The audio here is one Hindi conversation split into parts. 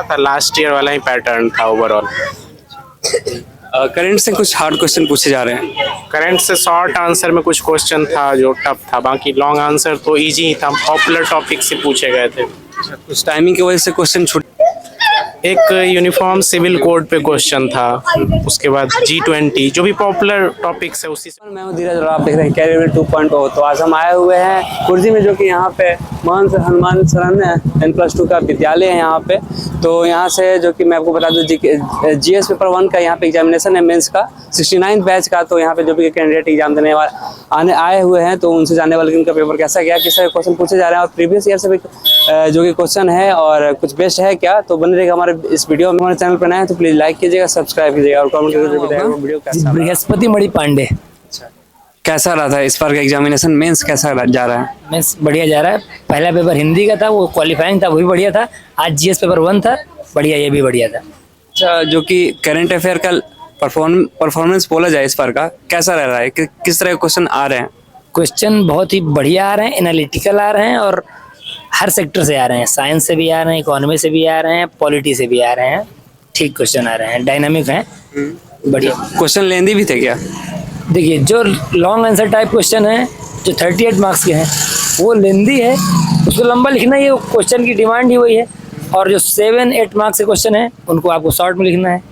था, लास्ट ईयर वाला ही पैटर्न था ओवरऑल। करंट से कुछ हार्ड क्वेश्चन पूछे जा रहे हैं। करंट से शॉर्ट आंसर में कुछ क्वेश्चन था जो टफ था, बाकी लॉन्ग आंसर तो इजी ही था, पॉपुलर टॉपिक से पूछे गए थे। कुछ टाइमिंग की वजह से क्वेश्चन छूट। एक यूनिफॉर्म सिविल कोड पे क्वेश्चन था, उसके बाद G20 जो भी पॉपुलर टॉपिक्स है उसी से। मैं हूं धीरज और आप देख रहे हैं कैरियर 2.0। तो आज हम आए हुए हैं कुर्जी में, जो कि यहाँ पे महंत हनुमान शरण N+2 का विद्यालय है यहाँ पे। तो यहाँ से जो कि मैं आपको बता दूं GS पेपर 1 का यहाँ पे एग्जामिनेशन है मेंस का 69 बैच का। तो यहाँ पे जो भी कैंडिडेट एग्जाम देने वाले आए हुए हैं तो उनसे जानने वाले कि उनका पेपर कैसा गया, किस तरह के क्वेश्चन पूछे जा रहे हैं और प्रीवियस ईयर से भी जो कि क्वेश्चन है और कुछ बेस्ट है क्या। तो बने रहेगा हमारे इस वीडियो में। हमारे चैनल पर नए हैं तो प्लीज लाइक कीजिएगा, सब्सक्राइब कीजिएगा और कमेंट करके बताइएगा वीडियो कैसा लगा। बृहस्पति मणि पांडे। कैसा रहा था इस बार का एग्जामिनेशन मेंस, कैसा जा रहा है? मेंस बढ़िया जा रहा है। पहला पेपर हिंदी का था, वो क्वालिफाइंग था, वो भी बढ़िया था। आज जीएस पेपर 1 था, बढ़िया, ये भी बढ़िया था। अच्छा, जो कि करंट अफेयर का परफॉर्मेंस बोला जाए इस बार का, कैसा रह रहा है? किस तरह के क्वेश्चन आ रहे हैं? क्वेश्चन बहुत ही बढ़िया आ रहे हैं, एनालिटिकल आ रहे हैं और हर सेक्टर से आ रहे हैं। साइंस से भी आ रहे हैं, इकोनॉमी से भी आ रहे हैं, पॉलिटी से भी आ रहे हैं। ठीक क्वेश्चन आ रहे हैं, डायनामिक हैं, बढ़िया। क्वेश्चन लेंदी भी थे क्या? देखिए, जो लॉन्ग आंसर टाइप क्वेश्चन है जो 38 मार्क्स के हैं वो लेंदी है, उसको लंबा लिखना ही है, क्वेश्चन की डिमांड ही वही है। और जो 7-8 मार्क्स के क्वेश्चन है उनको आपको शॉर्ट में लिखना है,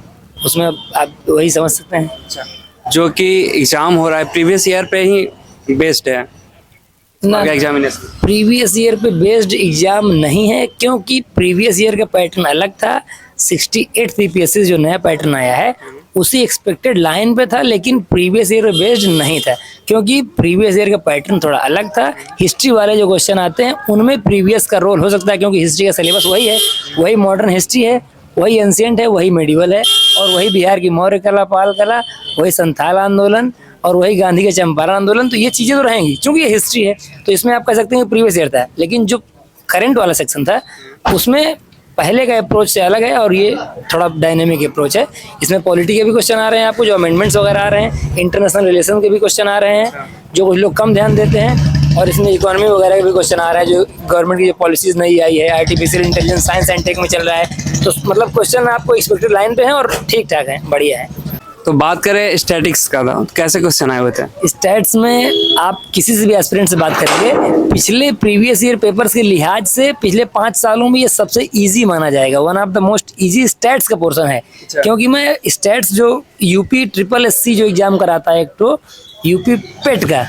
उसमें आप वही समझ सकते हैं। जो कि एग्जाम हो रहा है प्रीवियस ईयर पे ही बेस्ड है ना, एग्जामिनेशन प्रीवियस ईयर पे बेस्ड एग्जाम नहीं है, क्योंकि प्रीवियस ईयर का पैटर्न अलग था। 68 पीपीएससी जो नया पैटर्न आया है उसी एक्सपेक्टेड लाइन पे था, लेकिन प्रीवियस ईयर पे बेस्ड नहीं था, क्योंकि प्रीवियस ईयर का पैटर्न थोड़ा अलग था। हिस्ट्री वाले जो क्वेश्चन आते हैं उनमें प्रीवियस का रोल हो सकता है, क्योंकि हिस्ट्री का सिलेबस वही है, वही मॉडर्न हिस्ट्री है, वही एंशिएंट है, वही मेडिवल है, और वही बिहार की मौर्य कला, पाल कला, वही संथाल आंदोलन और वही गांधी के चंपारण आंदोलन। तो ये चीज़ें तो रहेंगी, क्योंकि ये हिस्ट्री है। तो इसमें आप कह सकते हैं कि प्रीवियस ईयर था, लेकिन जो करंट वाला सेक्शन था उसमें पहले का अप्रोच से अलग है और ये थोड़ा डायनेमिक अप्रोच है। इसमें पॉलिटी के भी क्वेश्चन आ रहे हैं, आपको जो अमेंडमेंट्स वगैरह आ रहे हैं, इंटरनेशनल रिलेशन के भी क्वेश्चन आ रहे हैं जो कुछ लोग कम ध्यान देते हैं, और इसमें इकोनॉमी वगैरह के भी क्वेश्चन आ रहा है, जो गवर्नमेंट की जो पॉलिसीज नई आई है, artificial intelligence, science and tech में चल रहा है। तो मतलब क्वेश्चन आपको एक्सपेक्टेड लाइन पे हैं और ठीक ठाक है, बढ़िया है। तो बात करें स्टैटिक्स का, था कैसे क्वेश्चन आए हुए थे? स्टैट्स में आप किसी से भी एस्पिरेंट से बात करेंगे, पिछले प्रीवियस ईयर पेपर्स के लिहाज से पिछले 5 सालों में ये सबसे इजी माना जाएगा। One of the most easy stats का पोर्शन है। क्योंकि मैं स्टैट्स जो यूपी SSSC जो एग्जाम कराता है, एक तो यूपी पेट का,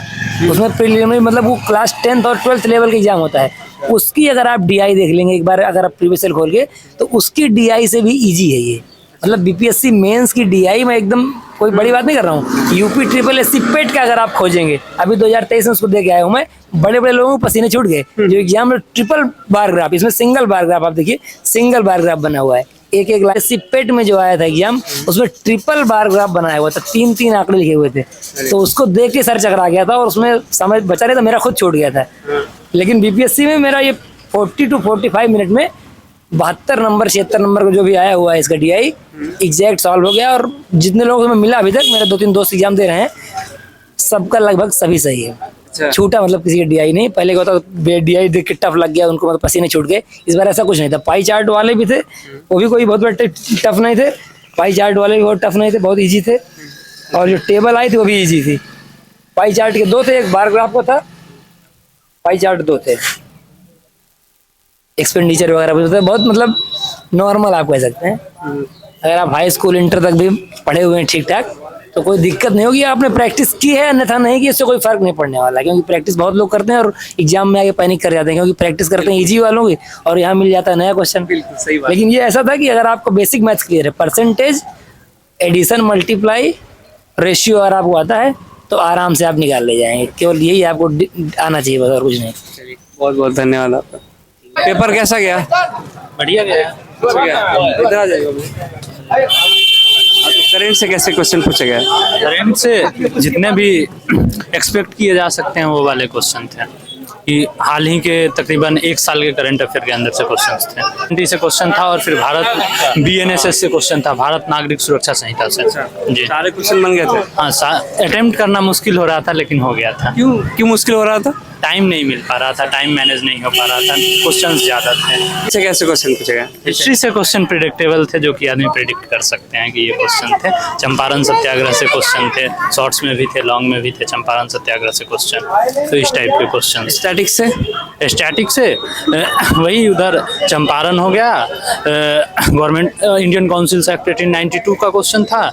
उसमें प्रीलिमिनरी मतलब वो क्लास 10th और 12th लेवल का एग्जाम होता है, उसकी अगर आप DI देख लेंगे एक बार, अगर आप प्रीवियस ईयर खोल के, तो उसकी DI से भी ईजी है ये। मतलब BPSC मेंस की DI में एकदम कोई बड़ी बात नहीं कर रहा हूँ। यूपी SSSC पेट का अगर आप खोजेंगे, अभी 2023 में उसको दे के आया हूँ मैं, बड़े बड़े लोगों को पसीने छूट गए। जो एग्जाम में ट्रिपल बार ग्राफ, इसमें सिंगल बार ग्राफ, आप देखिए सिंगल बार ग्राफ बना हुआ है। एक SSC पेट में जो आया था एग्जाम, उसमें ट्रिपल बार ग्राफ बनाया हुआ था, 3-3 आंकड़े लिखे हुए थे। तो उसको देख के सर चकरा गया था और उसमें समझ बचा नहीं था, मेरा खुद छूट गया था। लेकिन BPSC में मेरा ये 40 to 45 मिनट में 72 नंबर 76 नंबर का जो भी आया हुआ है इसका DI एग्जैक्ट सॉल्व हो गया। और जितने लोगों से मिला अभी तक, मेरे 2-3 दोस्त एग्जाम दे रहे हैं, सबका लगभग सभी सही है। छूटा मतलब किसी का DI नहीं। पहले क्या होता DI देख के टफ लग गया उनको, मतलब पसीने छूट गए। इस बार ऐसा कुछ नहीं था। पाई चार्ट वाले भी थे, वो भी कोई बहुत बड़े टफ नहीं थे। पाई चार्ट वाले भी बहुत टफ नहीं थे, बहुत ईजी थे। और जो टेबल आई थी वो भी ईजी थी। पाई चार्ट के 2 थे, एक बार ग्राफ का था, पाई चार्ट 2 थे, एक्सपेंडिचर वगैरह भी होता है, बहुत मतलब नॉर्मल आप कह सकते हैं। अगर आप हाई स्कूल इंटर तक भी पढ़े हुए हैं ठीक ठाक, तो कोई दिक्कत नहीं होगी। आपने प्रैक्टिस की है, अन्यथा नहीं की, इससे कोई फर्क नहीं पड़ने वाला। क्योंकि प्रैक्टिस बहुत लोग करते हैं और एग्जाम में आके पैनिक कर जाते हैं, क्योंकि प्रैक्टिस करते हैं इजी वालों की और यहाँ मिल जाता है नया क्वेश्चन। लेकिन ये ऐसा था कि अगर आपको बेसिक मैथ्स क्लियर है, परसेंटेज, एडिशन, मल्टीप्लाई, रेशियो अगर आपको आता है, तो आराम से आप निकाल ले जाएंगे। केवल यही आपको आना चाहिए, बस और कुछ नहीं। बहुत बहुत धन्यवाद आपका। पेपर कैसा गया? बढ़िया गया। इधर आ जाइए। तो करंट से कैसे क्वेश्चन पूछे गए? करंट से जितने भी एक्सपेक्ट किए जा सकते हैं वो वाले क्वेश्चन थे, कि हाल ही के तकरीबन 1 साल के करंट अफेयर के अंदर से क्वेश्चंस थे। से क्वेश्चन था और फिर भारत BNSS से क्वेश्चन था, भारत नागरिक सुरक्षा संहिता से। जी, सारे क्वेश्चन बन गए थे? हाँ, अटेम्प्ट करना मुश्किल हो रहा था, लेकिन हो गया था। क्यों मुश्किल हो रहा था? टाइम नहीं मिल पा रहा था, टाइम मैनेज नहीं हो पा रहा था, क्वेश्चंस ज़्यादा थे। इससे कैसे क्वेश्चन पूछेगा? हिस्ट्री से क्वेश्चन प्रिडिक्टेबल थे, जो कि आदमी प्रिडिक्ट कर सकते हैं कि ये क्वेश्चन थे। चंपारण सत्याग्रह से क्वेश्चन थे, शॉर्ट्स में भी थे, लॉन्ग में भी थे, चंपारण सत्याग्रह से क्वेश्चन, तो इस टाइप के क्वेश्चन। स्टैटिक्स से? स्टैटिक से वही उधर चंपारण हो गया, गवर्नमेंट इंडियन काउंसिल एक्ट 1892 का क्वेश्चन था,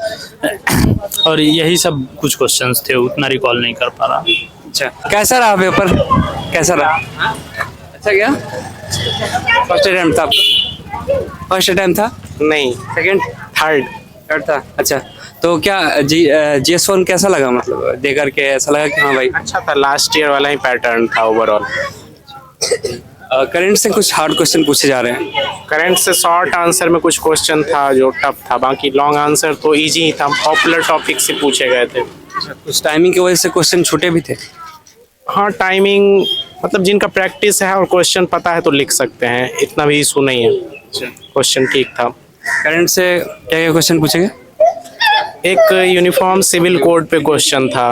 और यही सब कुछ क्वेश्चंस थे, उतना रिकॉल नहीं कर पा रहा। अच्छा, कैसा रहा पेपर? कैसा रहा? अच्छा गया? फर्स्ट अटेम्प्ट था? फर्स्ट अटेम्प्ट था? नहीं, सेकंड? थर्ड था। अच्छा, तो क्या GS1 कैसा लगा, मतलब दे करके ऐसा लगा कि हाँ भाई अच्छा था, लास्ट ईयर वाला ही पैटर्न था ओवरऑल। करंट से कुछ हार्ड क्वेश्चन पूछे जा रहे हैं? करंट से शॉर्ट आंसर में कुछ क्वेश्चन था जो टफ था, बाकी लॉन्ग आंसर तो इजी ही था, पॉपुलर टॉपिक से पूछे गए थे। कुछ टाइमिंग की वजह से क्वेश्चन छूटे भी थे? हाँ, टाइमिंग मतलब जिनका प्रैक्टिस है और क्वेश्चन पता है तो लिख सकते हैं, इतना भी इशू नहीं है। क्वेश्चन ठीक था। करंट से क्या क्या क्वेश्चन पूछे गए? एक यूनिफॉर्म सिविल कोड पे क्वेश्चन था,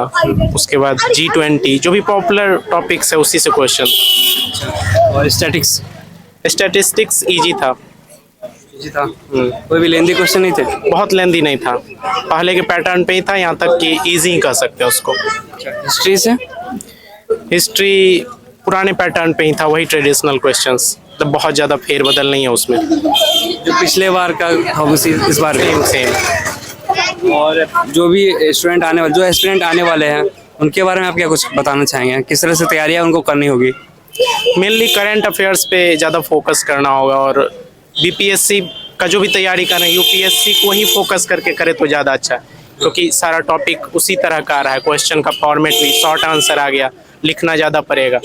उसके बाद G20 जो भी पॉपुलर टॉपिक्स है उसी से क्वेश्चन था। और स्टैटिक्स? स्टैटिस्टिक्स इजी था। जी था। कोई भी लेंदी क्वेश्चन नहीं थे? बहुत लेंदी नहीं था, पहले के पैटर्न पे ही था, यहाँ तक कि इजी कह सकते हैं उसको। हिस्ट्री से? हिस्ट्री पुराने पैटर्न पे ही था, वही ट्रेडिशनल क्वेश्चंस, तो बहुत ज़्यादा फेरबदल नहीं है उसमें। जो पिछले बार का था उसी इस बार सेम सेम। और जो भी एस्पिरेंट आने वाले हैं उनके बारे में आप क्या कुछ बताना चाहेंगे? किस तरह से तैयारियां उनको करनी होगी? मेनली करंट अफेयर्स पे ज़्यादा फोकस करना होगा, और BPSC का जो भी तैयारी करें UPSC को ही फोकस करके करे तो ज़्यादा अच्छा है, क्योंकि सारा टॉपिक उसी तरह का आ रहा है, क्वेश्चन का फॉर्मेट भी शॉर्ट आंसर आ गया, लिखना ज़्यादा पड़ेगा,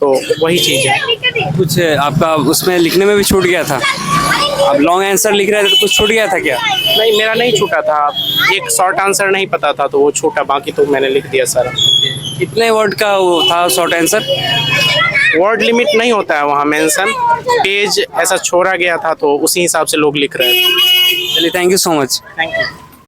तो वही चीज़ है। कुछ आपका उसमें लिखने में भी छूट गया था? आप लॉन्ग आंसर लिख रहे थे तो कुछ छूट गया था क्या? नहीं, मेरा नहीं छूटा था, एक शॉर्ट आंसर नहीं पता था तो वो छूटा, बाकी तो मैंने लिख दिया सारा। कितने वर्ड का वो था शॉर्ट आंसर? वर्ड लिमिट नहीं होता है वहाँ मेंशन, पेज ऐसा छोड़ा गया था तो उसी हिसाब से लोग लिख रहे हैं। चलिए, thank you so much. Thank you.